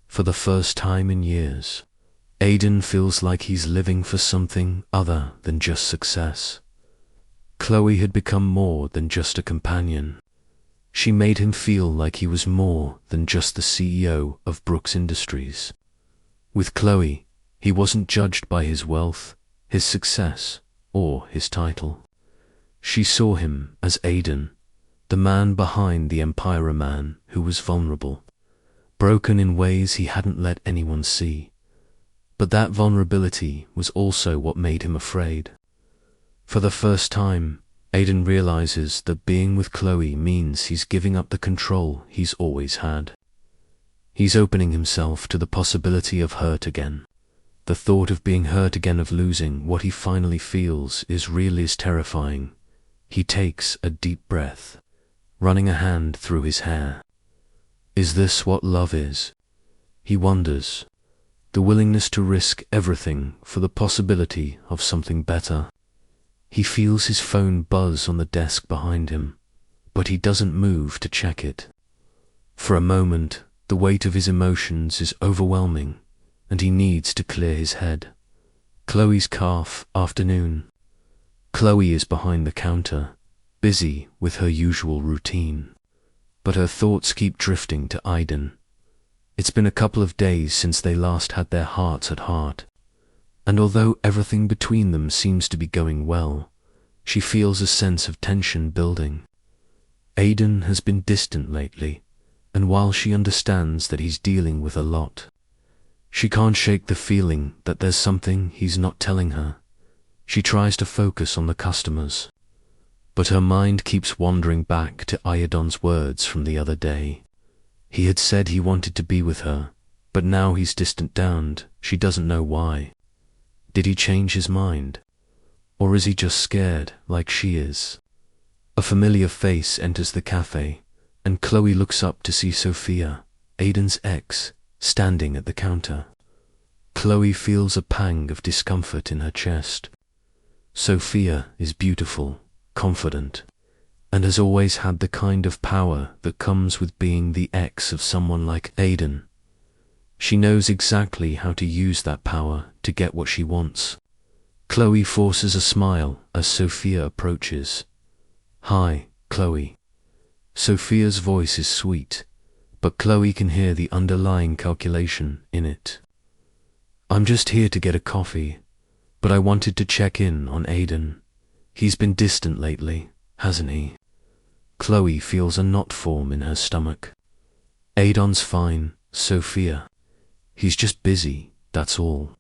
For the first time in years, Aiden feels like he's living for something other than just success. Chloe had become more than just a companion. She made him feel like he was more than just the CEO of Brooks Industries. With Chloe, he wasn't judged by his wealth, his success, or his title. She saw him as Aiden, the man behind the Empire man who was vulnerable, broken in ways he hadn't let anyone see. But that vulnerability was also what made him afraid. For the first time, Aiden realizes that being with Chloe means he's giving up the control he's always had. He's opening himself to the possibility of hurt again. The thought of being hurt again, of losing what he finally feels is terrifying. He takes a deep breath, running a hand through his hair. Is this what love is? He wonders. The willingness to risk everything for the possibility of something better. He feels his phone buzz on the desk behind him, but he doesn't move to check it. For a moment, the weight of his emotions is overwhelming, and he needs to clear his head. Chloe's calf afternoon. Chloe is behind the counter, busy with her usual routine, but her thoughts keep drifting to Aiden. It's been a couple of days since they last had their hearts at heart, and although everything between them seems to be going well, she feels a sense of tension building. Aiden has been distant lately, and while she understands that he's dealing with a lot, she can't shake the feeling that there's something he's not telling her. She tries to focus on the customers, but her mind keeps wandering back to Aiden's words from the other day. He had said he wanted to be with her, but now he's distant down. She doesn't know why. Did he change his mind? Or is he just scared like she is? A familiar face enters the cafe, and Chloe looks up to see Sophia, Aiden's ex, standing at the counter. Chloe feels a pang of discomfort in her chest. Sophia is beautiful, confident, and has always had the kind of power that comes with being the ex of someone like Aiden. She knows exactly how to use that power to get what she wants. Chloe forces a smile as Sophia approaches. Hi, Chloe. Sophia's voice is sweet, but Chloe can hear the underlying calculation in it. I'm just here to get a coffee, but I wanted to check in on Aiden. He's been distant lately, hasn't he? Chloe feels a knot form in her stomach. Aiden's fine, Sophia. He's just busy, that's all.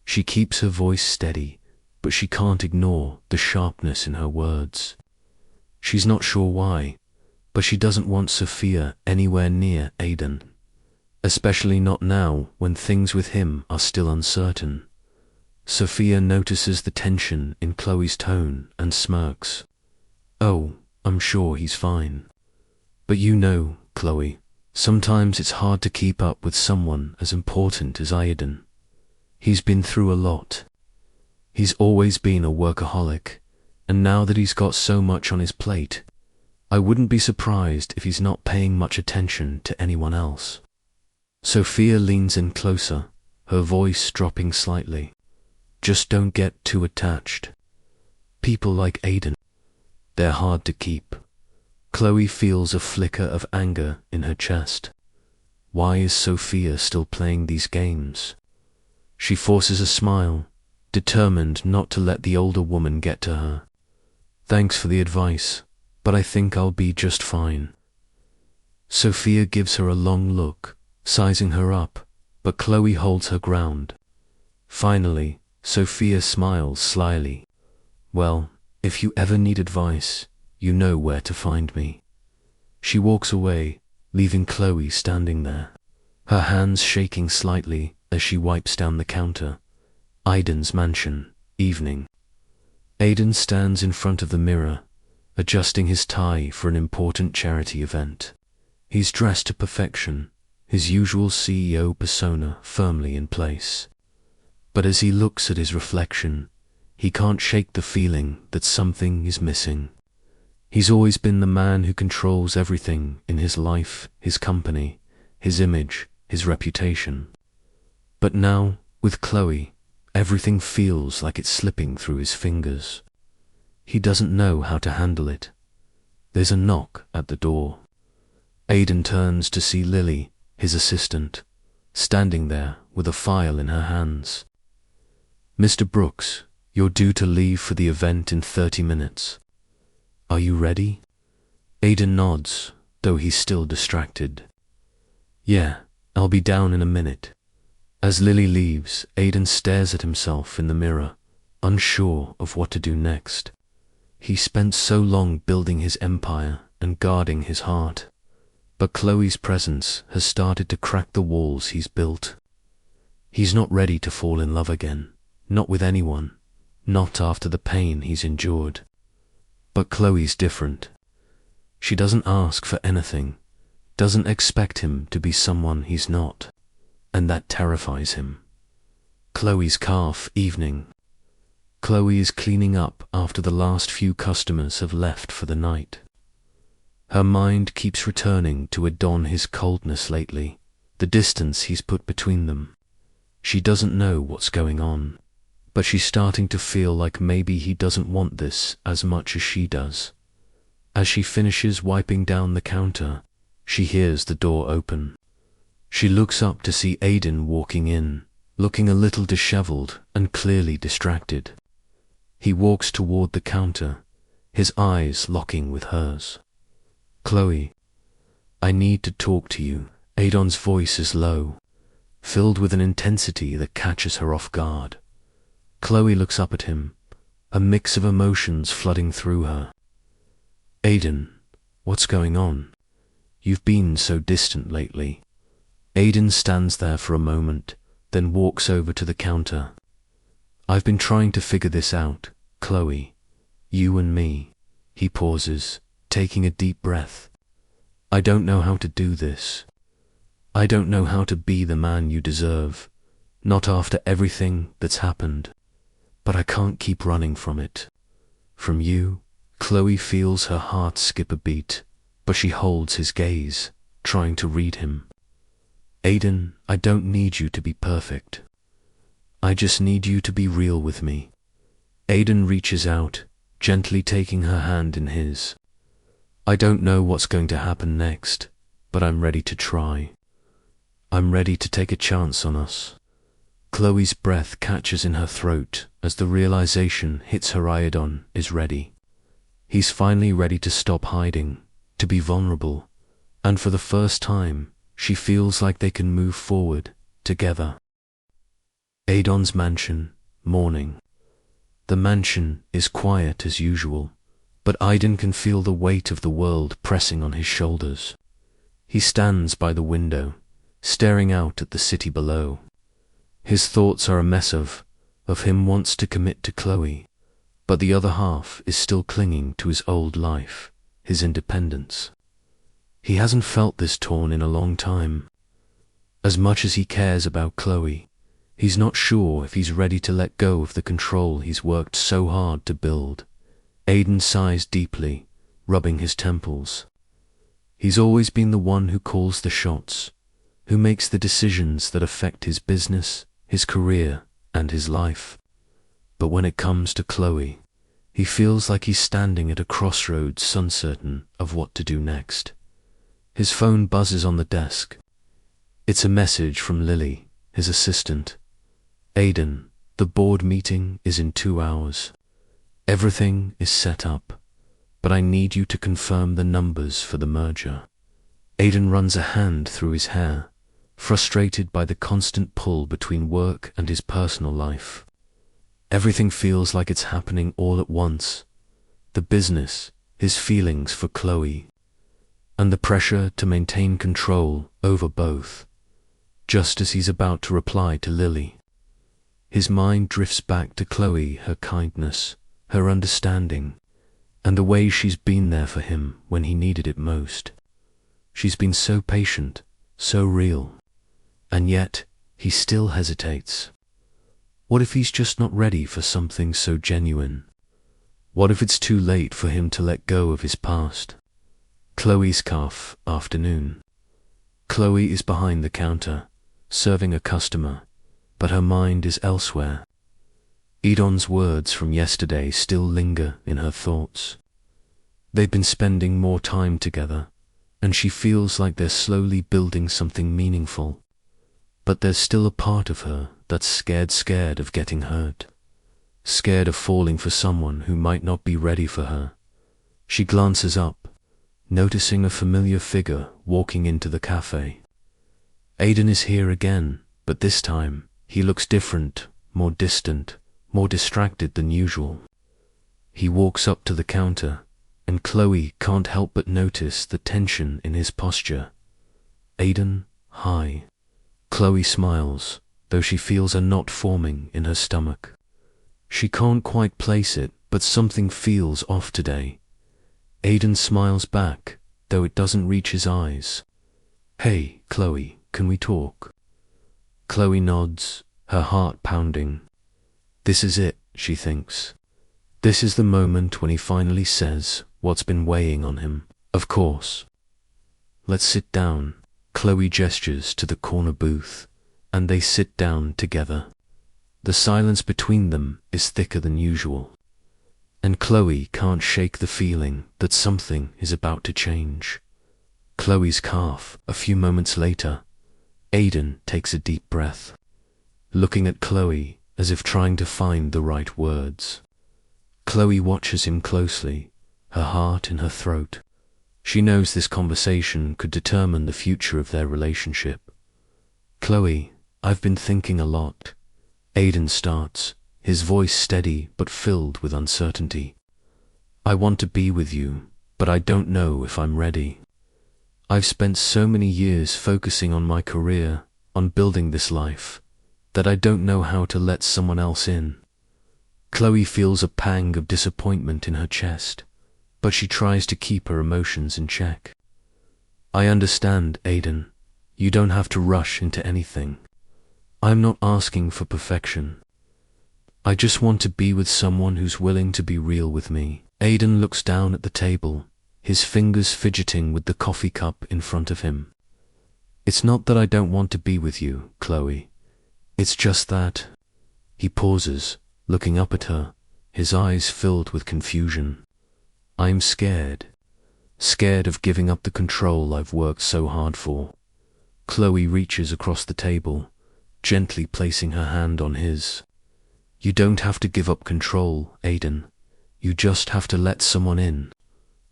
She keeps her voice steady, but she can't ignore the sharpness in her words. She's not sure why, but she doesn't want Sophia anywhere near Aiden, especially not now when things with him are still uncertain. Sophia notices the tension in Chloe's tone and smirks. Oh, I'm sure he's fine. But you know, Chloe, sometimes it's hard to keep up with someone as important as Aiden. He's been through a lot. He's always been a workaholic, and now that he's got so much on his plate, I wouldn't be surprised if he's not paying much attention to anyone else. Sophia leans in closer, her voice dropping slightly. Just don't get too attached. People like Aiden, they're hard to keep. Chloe feels a flicker of anger in her chest. Why is Sophia still playing these games? She forces a smile, determined not to let the older woman get to her. Thanks for the advice, but I think I'll be just fine. Sophia gives her a long look, sizing her up, but Chloe holds her ground. Finally, Sophia smiles slyly. Well, if you ever need advice, you know where to find me. She walks away, leaving Chloe standing there, her hands shaking slightly as she wipes down the counter. Aiden's mansion, evening. Aiden stands in front of the mirror, adjusting his tie for an important charity event. He's dressed to perfection, his usual CEO persona firmly in place. But as he looks at his reflection, he can't shake the feeling that something is missing. He's always been the man who controls everything in his life, his company, his image, his reputation. But now, with Chloe, everything feels like it's slipping through his fingers. He doesn't know how to handle it. There's a knock at the door. Aiden turns to see Lily, his assistant, standing there with a file in her hands. Mr. Brooks, you're due to leave for the event in 30 minutes. Are you ready? Aiden nods, though he's still distracted. Yeah, I'll be down in a minute. As Lily leaves, Aiden stares at himself in the mirror, unsure of what to do next. He spent so long building his empire and guarding his heart, but Chloe's presence has started to crack the walls he's built. He's not ready to fall in love again, not with anyone, not after the pain he's endured. But Chloe's different. She doesn't ask for anything, doesn't expect him to be someone he's not, and that terrifies him. Chloe's calf evening. Chloe is cleaning up after the last few customers have left for the night. Her mind keeps returning to Adon, his coldness lately, the distance he's put between them. She doesn't know what's going on, but she's starting to feel like maybe he doesn't want this as much as she does. As she finishes wiping down the counter, she hears the door open. She looks up to see Aiden walking in, looking a little disheveled and clearly distracted. He walks toward the counter, his eyes locking with hers. Chloe, I need to talk to you. Aiden's voice is low, filled with an intensity that catches her off guard. Chloe looks up at him, a mix of emotions flooding through her. Aiden, what's going on? You've been so distant lately. Aiden stands there for a moment, then walks over to the counter. I've been trying to figure this out, Chloe. You and me. He pauses, taking a deep breath. I don't know how to do this. I don't know how to be the man you deserve, not after everything that's happened. But I can't keep running from it. From you. Chloe feels her heart skip a beat, but she holds his gaze, trying to read him. Aiden, I don't need you to be perfect. I just need you to be real with me. Aiden reaches out, gently taking her hand in his. I don't know what's going to happen next, but I'm ready to try. I'm ready to take a chance on us. Chloe's breath catches in her throat as the realization hits her. Aiden is ready. He's finally ready to stop hiding, to be vulnerable, and for the first time, she feels like they can move forward together. Aiden's mansion, morning. The mansion is quiet as usual, but Aiden can feel the weight of the world pressing on his shoulders. He stands by the window, staring out at the city below. His thoughts are a mess of him wants to commit to Chloe, but the other half is still clinging to his old life, his independence. He hasn't felt this torn in a long time. As much as he cares about Chloe, He's not sure if he's ready to let go of the control he's worked so hard to build. Aidan sighs deeply, rubbing his temples. He's always been the one who calls the shots, who makes the decisions that affect his business, his career, and his life. But when it comes to Chloe, he feels like he's standing at a crossroads, uncertain of what to do next. His phone buzzes on the desk. It's a message from Lily, his assistant. Aidan, the board meeting is in 2 hours. Everything is set up, but I need you to confirm the numbers for the merger. Aidan runs a hand through his hair, frustrated by the constant pull between work and his personal life. Everything feels like it's happening all at once. The business, his feelings for Chloe, and the pressure to maintain control over both. Just as he's about to reply to Lily, his mind drifts back to Chloe, her kindness, her understanding, and the way she's been there for him when he needed it most. She's been so patient, so real, and yet he still hesitates. What if he's just not ready for something so genuine? What if it's too late for him to let go of his past? Chloe's calf afternoon. Chloe is behind the counter, serving a customer, but her mind is elsewhere. Edon's words from yesterday still linger in her thoughts. They've been spending more time together, and she feels like they're slowly building something meaningful. But there's still a part of her that's scared of getting hurt, scared of falling for someone who might not be ready for her. She glances up, noticing a familiar figure walking into the cafe. Aidan is here again, but this time he looks different, more distant, more distracted than usual. He walks up to the counter, and Chloe can't help but notice the tension in his posture. Aidan, hi. Chloe smiles, though she feels a knot forming in her stomach. She can't quite place it, but something feels off today. Aidan smiles back, though it doesn't reach his eyes. Hey, Chloe, can we talk? Chloe nods, her heart pounding. This is it, she thinks. This is the moment when he finally says what's been weighing on him. Of course. Let's sit down. Chloe gestures to the corner booth, and they sit down together. The silence between them is thicker than usual, and Chloe can't shake the feeling that something is about to change. Chloe's calf, a few moments later. Aidan takes a deep breath, looking at Chloe as if trying to find the right words. Chloe watches him closely, her heart in her throat. She knows this conversation could determine the future of their relationship. Chloe, I've been thinking a lot. Aidan starts, his voice steady but filled with uncertainty. I want to be with you, but I don't know if I'm ready. I've spent so many years focusing on my career, on building this life, that I don't know how to let someone else in. Chloe feels a pang of disappointment in her chest, but she tries to keep her emotions in check. I understand, Aidan. You don't have to rush into anything. I'm not asking for perfection. I just want to be with someone who's willing to be real with me. Aidan looks down at the table, his fingers fidgeting with the coffee cup in front of him. It's not that I don't want to be with you, Chloe. It's just that... He pauses, looking up at her, his eyes filled with confusion. I'm scared. Scared of giving up the control I've worked so hard for. Chloe reaches across the table, gently placing her hand on his. You don't have to give up control, Aidan. You just have to let someone in.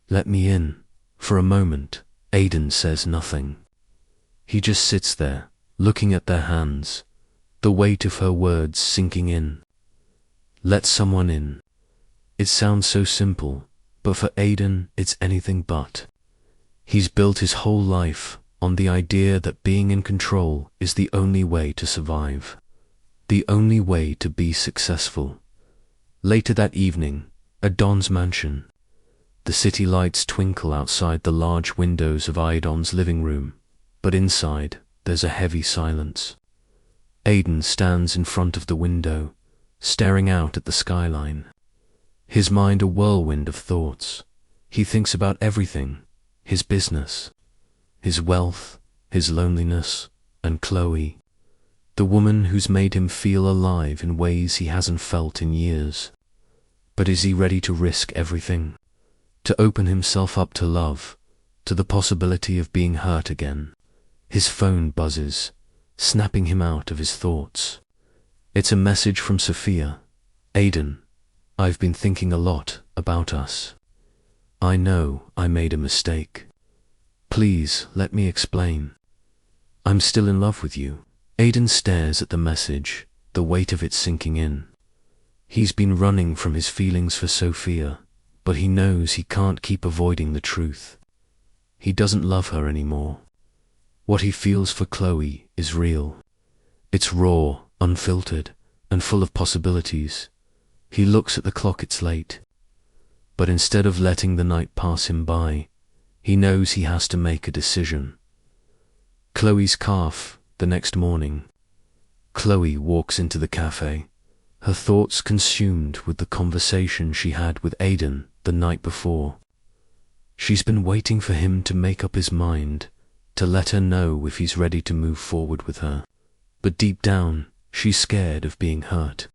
Let me in. For a moment, Aidan says nothing. He just sits there, looking at their hands, the weight of her words sinking in. Let someone in. It sounds so simple, but for Aidan, it's anything but. He's built his whole life on the idea that being in control is the only way to survive, the only way to be successful. Later that evening, at Don's mansion, the city lights twinkle outside the large windows of Aidon's living room, but inside, there's a heavy silence. Aidan stands in front of the window, staring out at the skyline. His mind a whirlwind of thoughts. He thinks about everything: his business, his wealth, his loneliness, and Chloe, the woman who's made him feel alive in ways he hasn't felt in years. But is he ready to risk everything? To open himself up to love, to the possibility of being hurt again? His phone buzzes, snapping him out of his thoughts. It's a message from Sophia. Aidan, I've been thinking a lot about us. I know I made a mistake. Please let me explain. I'm still in love with you. Aidan stares at the message, the weight of it sinking in. He's been running from his feelings for Sophia, but he knows he can't keep avoiding the truth. He doesn't love her anymore. What he feels for Chloe is real. It's raw, unfiltered, and full of possibilities. He looks at the clock, it's late. But instead of letting the night pass him by, he knows he has to make a decision. Chloe's calf, the next morning. Chloe walks into the cafe, her thoughts consumed with the conversation she had with Aidan the night before. She's been waiting for him to make up his mind, to let her know if he's ready to move forward with her. But deep down, she's scared of being hurt.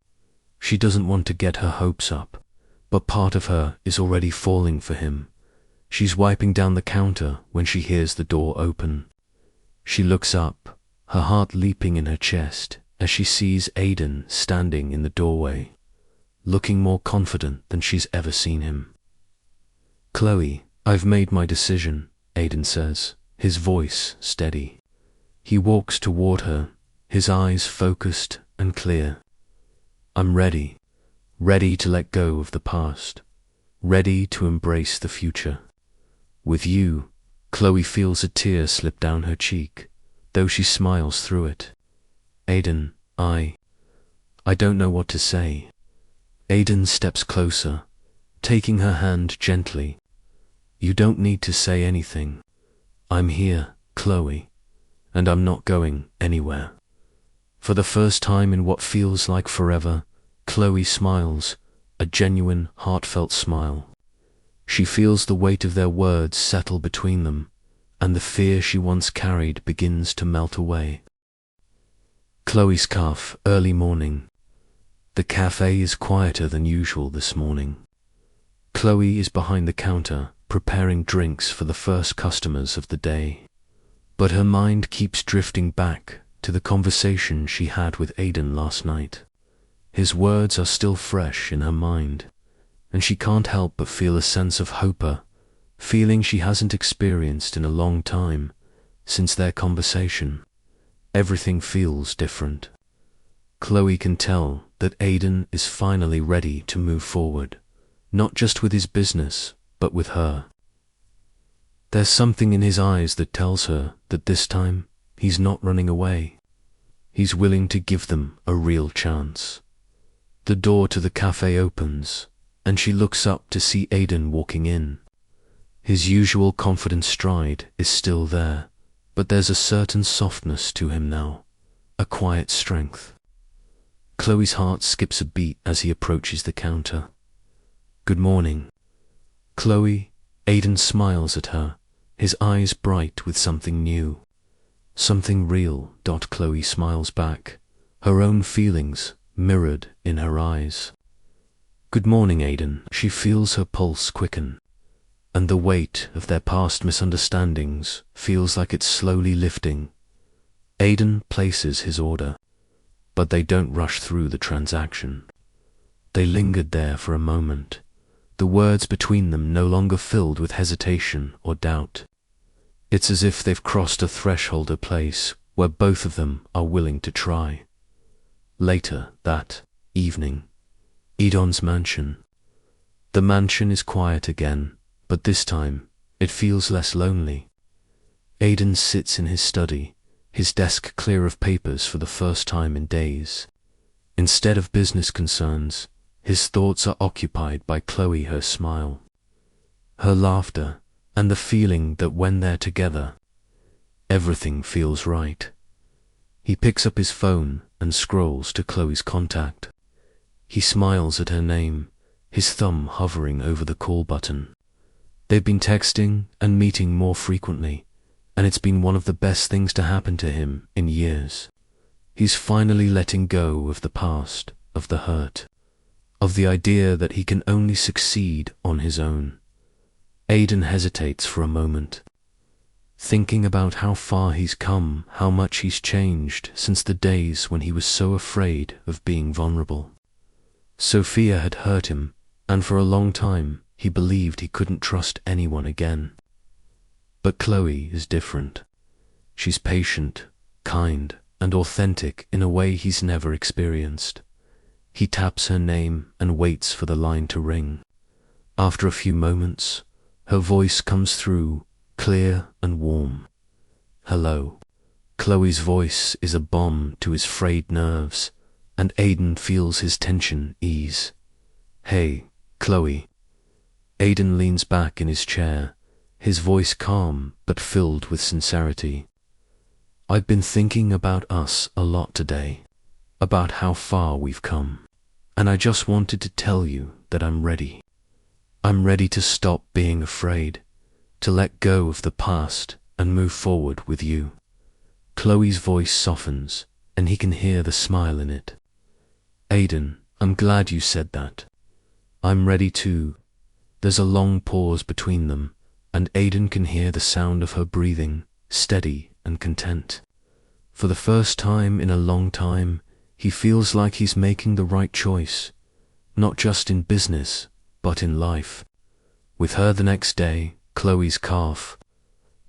She doesn't want to get her hopes up, but part of her is already falling for him. She's wiping down the counter when she hears the door open. She looks up, her heart leaping in her chest as she sees Aidan standing in the doorway, looking more confident than she's ever seen him. Chloe, I've made my decision, Aidan says, his voice steady. He walks toward her, his eyes focused and clear. I'm ready to let go of the past, ready to embrace the future. With you. Chloe feels a tear slip down her cheek, though she smiles through it. Aidan, I don't know what to say. Aidan steps closer, taking her hand gently. You don't need to say anything. I'm here, Chloe, and I'm not going anywhere. For the first time in what feels like forever, Chloe smiles, a genuine, heartfelt smile. She feels the weight of their words settle between them, and the fear she once carried begins to melt away. Chloe's calf, early morning. The cafe is quieter than usual this morning. Chloe is behind the counter, preparing drinks for the first customers of the day. But her mind keeps drifting back to the conversation she had with Aidan last night. His words are still fresh in her mind, and she can't help but feel a sense of hope, a feeling she hasn't experienced in a long time, since their conversation. Everything feels different. Chloe can tell that Aidan is finally ready to move forward, not just with his business, but with her. There's something in his eyes that tells her that this time he's not running away. He's willing to give them a real chance. The door to the cafe opens, and she looks up to see Aidan walking in. His usual confident stride is still there, but there's a certain softness to him now, a quiet strength. Chloe's heart skips a beat as he approaches the counter. Good morning. Chloe. Aidan smiles at her, his eyes bright with something new. Something real. Chloe smiles back, her own feelings mirrored in her eyes. Good morning, Aidan. She feels her pulse quicken, and the weight of their past misunderstandings feels like it's slowly lifting. Aidan places his order, but they don't rush through the transaction. They lingered there for a moment, the words between them no longer filled with hesitation or doubt. It's as if they've crossed a threshold, a place where both of them are willing to try. Later that evening, Aidan's mansion. The mansion is quiet again, but this time it feels less lonely. Aidan sits in his study, his desk clear of papers for the first time in days. Instead of business concerns, his thoughts are occupied by Chloe, her smile, her laughter, and the feeling that when they're together, everything feels right. He picks up his phone and scrolls to Chloe's contact. He smiles at her name, his thumb hovering over the call button. They've been texting and meeting more frequently, and it's been one of the best things to happen to him in years. He's finally letting go of the past, of the hurt, of the idea that he can only succeed on his own. Aidan hesitates for a moment, thinking about how far he's come, how much he's changed since the days when he was so afraid of being vulnerable. Sophia had hurt him, and for a long time he believed he couldn't trust anyone again. But Chloe is different. She's patient, kind, and authentic in a way he's never experienced. He taps her name and waits for the line to ring. After a few moments, her voice comes through, clear and warm. Hello. Chloe's voice is a balm to his frayed nerves, and Aidan feels his tension ease. Hey, Chloe. Aidan leans back in his chair, his voice calm but filled with sincerity. I've been thinking about us a lot today, about how far we've come, and I just wanted to tell you that I'm ready. I'm ready to stop being afraid, to let go of the past and move forward with you. Chloe's voice softens, and he can hear the smile in it. Aidan, I'm glad you said that. I'm ready too. There's a long pause between them, and Aidan can hear the sound of her breathing, steady and content. For the first time in a long time, he feels like he's making the right choice, not just in business, but in life. With her the next day, Chloe's calf.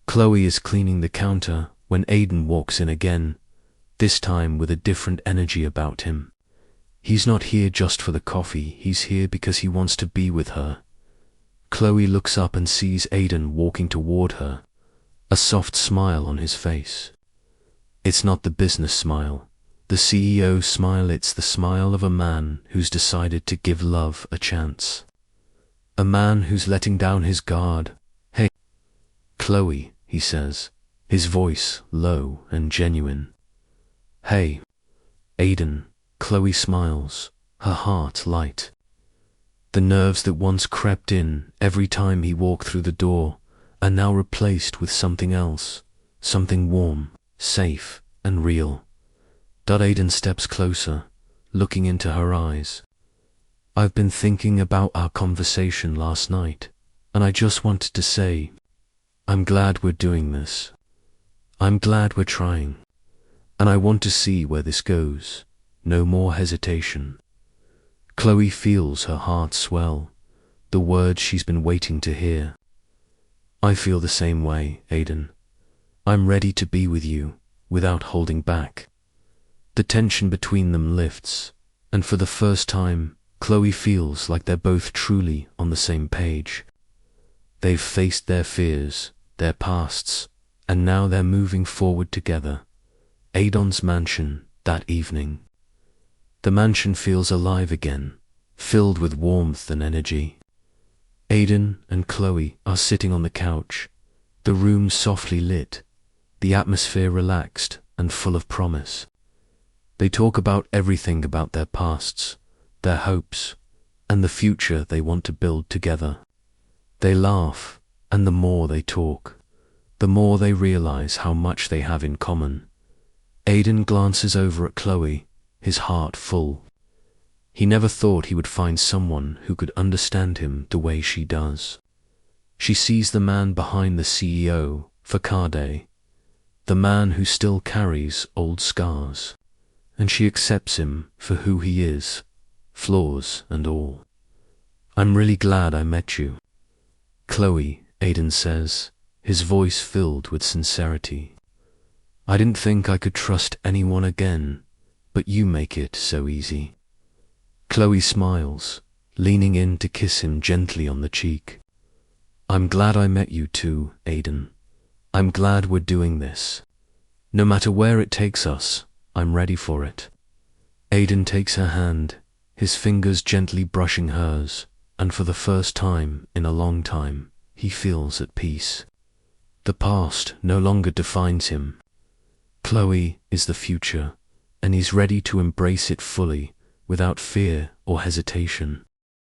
Chloe is cleaning the counter when Aidan walks in again, this time with a different energy about him. He's not here just for the coffee, he's here because he wants to be with her. Chloe looks up and sees Aidan walking toward her, a soft smile on his face. It's not the business smile, the CEO smile, it's the smile of a man who's decided to give love a chance. A man who's letting down his guard. Hey, Chloe, he says, his voice low and genuine. Hey, Aidan. Chloe smiles, her heart light. The nerves that once crept in every time he walked through the door are now replaced with something else, something warm, safe, and real. Aidan steps closer, looking into her eyes. I've been thinking about our conversation last night, and I just wanted to say, I'm glad we're doing this. I'm glad we're trying, and I want to see where this goes. No more hesitation. Chloe feels her heart swell, the words she's been waiting to hear. I feel the same way, Aidan. I'm ready to be with you, without holding back. The tension between them lifts, and for the first time, Chloe feels like they're both truly on the same page. They've faced their fears, their pasts, and now they're moving forward together. Aidan's mansion, that evening. The mansion feels alive again, filled with warmth and energy. Aidan and Chloe are sitting on the couch, the room softly lit, the atmosphere relaxed and full of promise. They talk about everything about their pasts, their hopes, and the future they want to build together. They laugh, and the more they talk, the more they realize how much they have in common. Aidan glances over at Chloe, his heart full. He never thought he would find someone who could understand him the way she does. She sees the man behind the CEO, Fakade, the man who still carries old scars, and she accepts him for who he is, flaws and all. I'm really glad I met you. Chloe, Aidan says, his voice filled with sincerity. I didn't think I could trust anyone again, but you make it so easy. Chloe smiles, leaning in to kiss him gently on the cheek. I'm glad I met you too, Aidan. I'm glad we're doing this. No matter where it takes us, I'm ready for it. Aidan takes her hand, his fingers gently brushing hers, and for the first time in a long time, he feels at peace. The past no longer defines him. Chloe is the future, and he's ready to embrace it fully, without fear or hesitation.